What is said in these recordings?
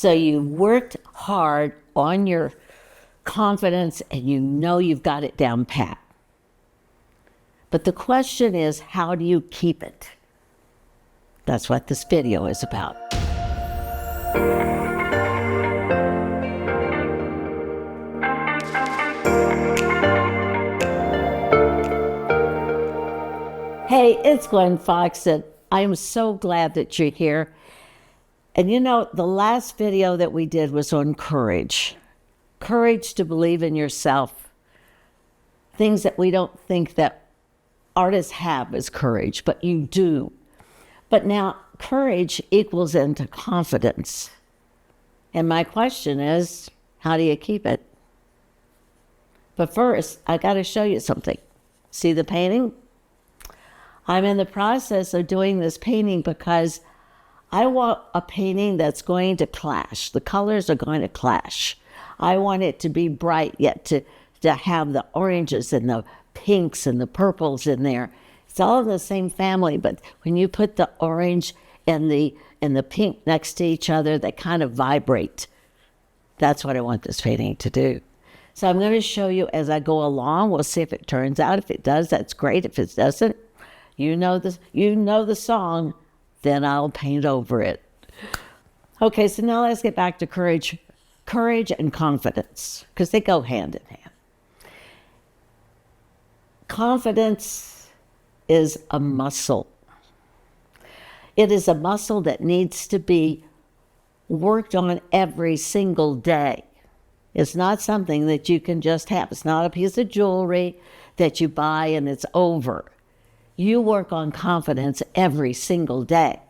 So you worked hard on your confidence and you know you've got it down pat. But the question is, how do you keep it? That's what this video is about. Hey, it's Gwen Fox, and I am so glad that you're here. And you know, the last video that we did was on courage. Courage to believe in yourself. Things that we don't think that artists have as courage, but you do. But now, courage equals into confidence. And my question is, how do you keep it? But first, I got to show you something. See the painting? I'm in the process of doing this painting because I want a painting that's going to clash. The colors are going to clash. I want it to be bright, yet to have the oranges and the pinks and the purples in there. It's all in the same family, but when you put the orange and the pink next to each other, they kind of vibrate. That's what I want this painting to do. So I'm going to show you as I go along. We'll see if it turns out. If it does, that's great. If it doesn't, you know the song, then I'll paint over it. Okay, so now let's get back to courage. Courage and confidence, because they go hand in hand. Confidence is a muscle. It is a muscle that needs to be worked on every single day. It's not something that you can just have. It's not a piece of jewelry that you buy and it's over. You work on confidence every single day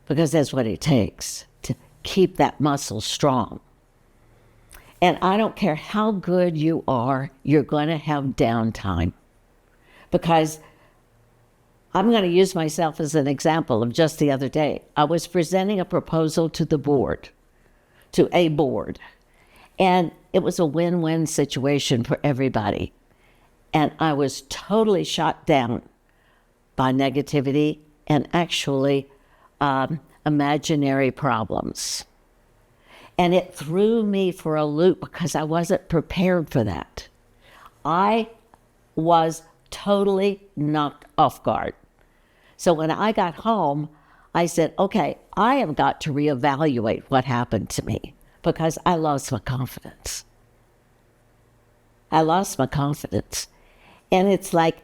because that's what it takes to keep that muscle strong. And I don't care how good you are, you're going to have downtime. Because I'm going to use myself as an example of just the other day. I was presenting a proposal to the board, to a board, and it was a win-win situation for everybody. And I was totally shot down by negativity and actually imaginary problems. And it threw me for a loop because I wasn't prepared for that. I was totally knocked off guard. So when I got home, I said, okay, I have got to reevaluate what happened to me because I lost my confidence. I lost my confidence. And it's like,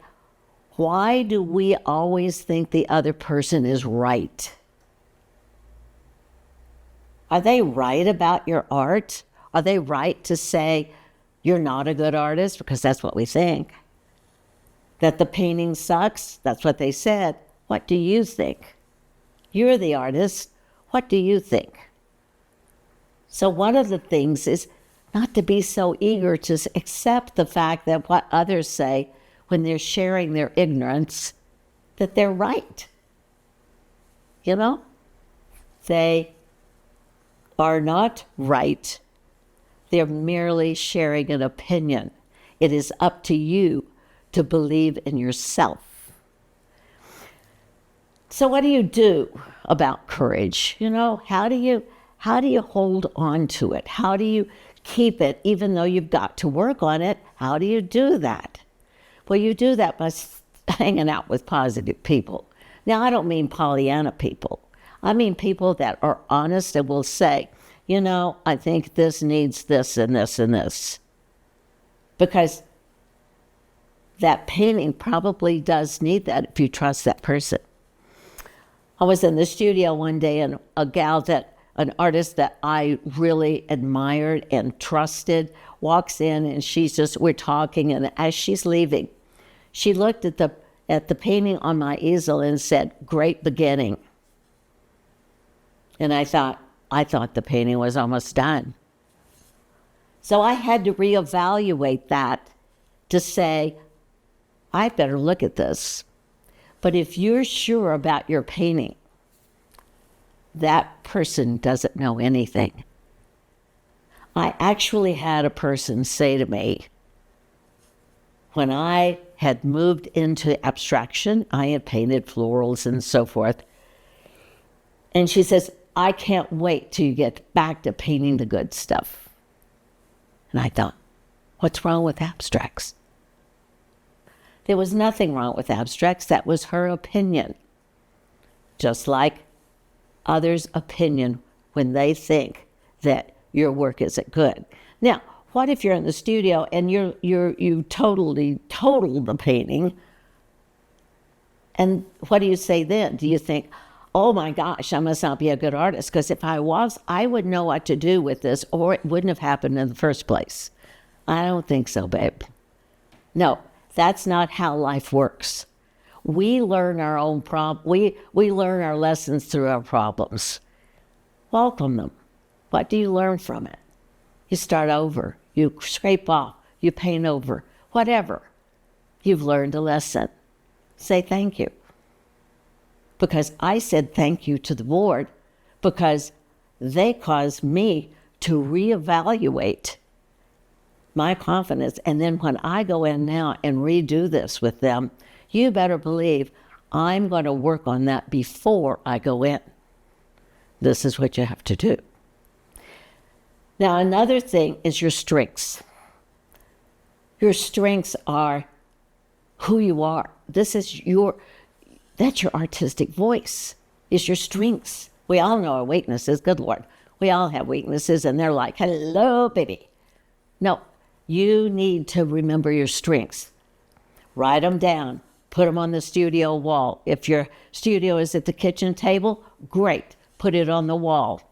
why do we always think the other person is right? Are they right about your art? Are they right to say you're not a good artist? Because that's what we think. That the painting sucks? That's what they said. What do you think? You're the artist. What do you think? So one of the things is not to be so eager to accept the fact that what others say when they're sharing their ignorance, that they're right. You know? They are not right. They're merely sharing an opinion. It is up to you to believe in yourself. So what do you do about courage? You know, how do you hold on to it? How do you keep it even though you've got to work on it? How do you do that? Well, you do that by hanging out with positive people. Now, I don't mean Pollyanna people. I mean people that are honest and will say, you know, I think this needs this and this and this. Because that painting probably does need that if you trust that person. I was in the studio one day and an artist that I really admired and trusted walks in and we're talking, and as she's leaving, she looked at the painting on my easel and said, "Great beginning." And I thought the painting was almost done. So I had to reevaluate that to say, I better look at this. But if you're sure about your painting, that person doesn't know anything. I actually had a person say to me, when I had moved into abstraction, I had painted florals and so forth. And she says, I can't wait till you get back to painting the good stuff. And I thought, what's wrong with abstracts? There was nothing wrong with abstracts. That was her opinion. Just like others' opinion when they think that your work isn't good. Now, what if you're in the studio and you totally totaled the painting? And what do you say then? Do you think, oh my gosh, I must not be a good artist? Because if I was, I would know what to do with this, or it wouldn't have happened in the first place. I don't think so, babe. No, that's not how life works. We learn our own we learn our lessons through our problems. Welcome them. What do you learn from it? You start over. You scrape off. You paint over. Whatever. You've learned a lesson. Say thank you. Because I said thank you to the board because they caused me to reevaluate my confidence. And then when I go in now and redo this with them, you better believe I'm going to work on that before I go in. This is what you have to do. Now, another thing is your strengths. Your strengths are who you are. That's your artistic voice, is your strengths. We all know our weaknesses, good Lord. We all have weaknesses, and they're like, hello, baby. No, you need to remember your strengths. Write them down. Put them on the studio wall. If your studio is at the kitchen table, great. Put it on the wall.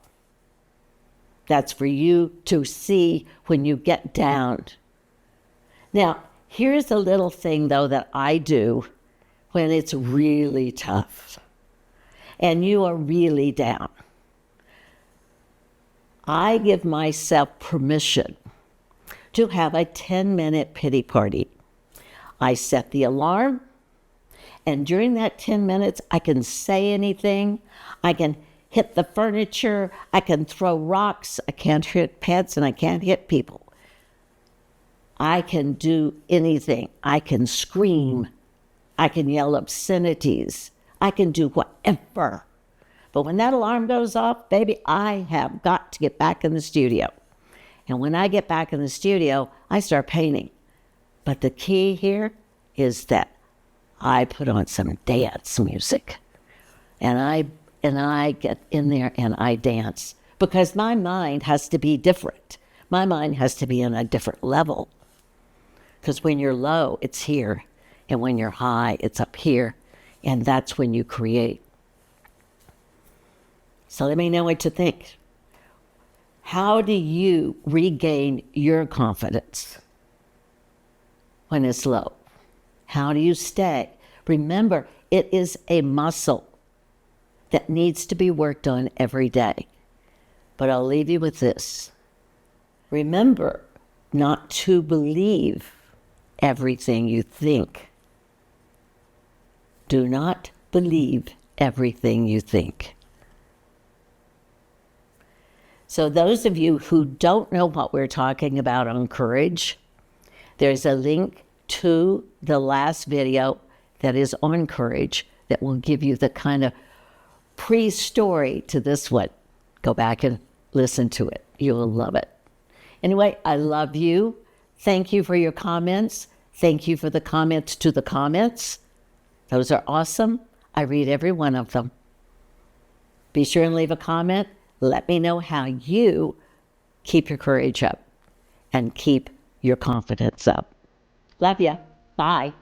That's for you to see when you get down. Now, here's a little thing, though, that I do when it's really tough and you are really down. I give myself permission to have a 10-minute pity party. I set the alarm, and during that 10 minutes, I can say anything. I can hit the furniture. I can throw rocks. I can't hit pets, and I can't hit people. I can do anything. I can scream. I can yell obscenities. I can do whatever. But when that alarm goes off, baby, I have got to get back in the studio. And when I get back in the studio, I start painting. But the key here is that I put on some dance music. And I get in there and I dance. Because my mind has to be different. My mind has to be on a different level. Because when you're low, it's here. And when you're high, it's up here. And that's when you create. So let me know what you think. How do you regain your confidence when it's low? How do you stay? Remember, it is a muscle that needs to be worked on every day. But I'll leave you with this. Remember not to believe everything you think. Do not believe everything you think. So those of you who don't know what we're talking about on courage, there's a link to the last video that is on courage that will give you the kind of pre-story to this one. Go back and listen to it. You will love it. Anyway, I love you. Thank you for your comments. Thank you for the comments to the comments. Those are awesome. I read every one of them. Be sure and leave a comment. Let me know how you keep your courage up and keep your confidence up. Love ya. Bye.